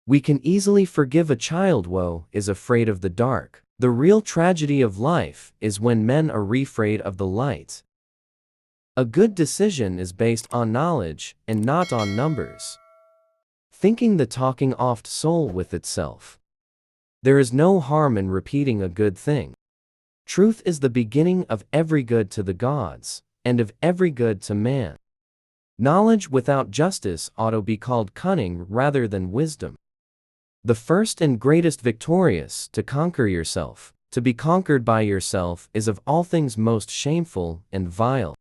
We can easily forgive a child who is afraid of the dark. The real tragedy of life is when men are afraid of the light. A good decision is based on knowledge and not on numbers. Thinking the talking oft soul with itself. There is no harm in repeating a good thing. Truth is the beginning of every good to the gods, and of every good to man. Knowledge without justice ought to be called cunning rather than wisdom. The first and greatest victorious to conquer yourself, to be conquered by yourself, is of all things most shameful and vile.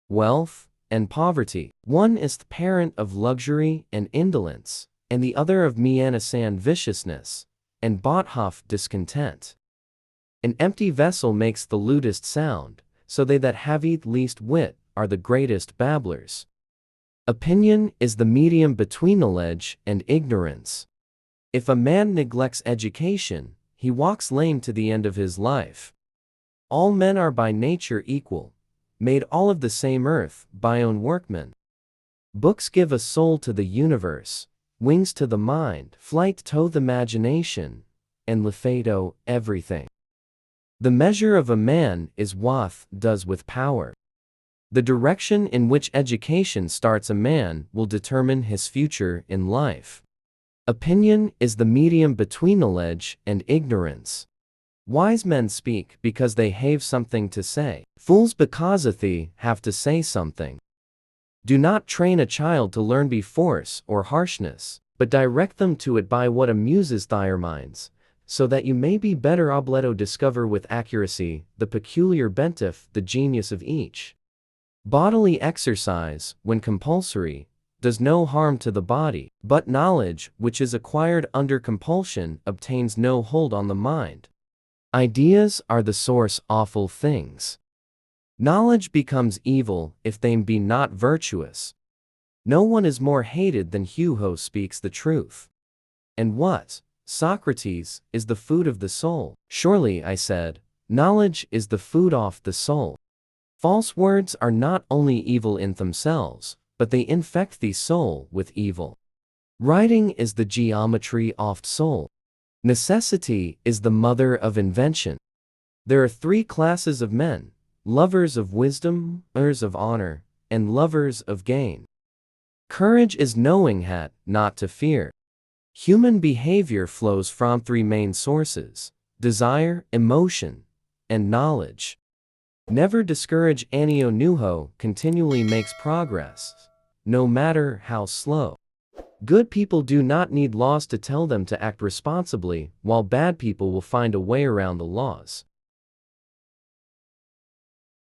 Wealth and poverty. One is the parent of luxury and indolence, and the other of mianasan viciousness, and bothaf discontent. An empty vessel makes the lewdest sound, so they that have least wit are the greatest babblers. Opinion is the medium between knowledge and ignorance. If a man neglects education, he walks lame to the end of his life. All men are by nature equal, made all of the same earth by own workmen. Books give a soul to the universe, wings to the mind, flight to the imagination, and lefato everything. The measure of a man is what does with power. The direction in which education starts a man will determine his future in life. Opinion is the medium between knowledge and ignorance. Wise men speak because they have something to say. Fools because they have to say something. Do not train a child to learn by force or harshness, but direct them to it by what amuses their minds, so that you may be better able to discover with accuracy the peculiar bentif, the genius of each. Bodily exercise, when compulsory, does no harm to the body, but knowledge, which is acquired under compulsion, obtains no hold on the mind. Ideas are the source awful things. Knowledge becomes evil if they be not virtuous. No one is more hated than he who speaks the truth. And what, Socrates, is the food of the soul? Surely, I said, knowledge is the food of the soul. False words are not only evil in themselves, but they infect the soul with evil. Writing is the geometry of soul. Necessity is the mother of invention. There are three classes of men: lovers of wisdom, lovers of honor, and lovers of gain. Courage is knowing hat, not to fear. Human behavior flows from three main sources: desire, emotion, and knowledge. Never discourage Anio Nuho continually makes progress, no matter how slow. Good people do not need laws to tell them to act responsibly, while bad people will find a way around the laws.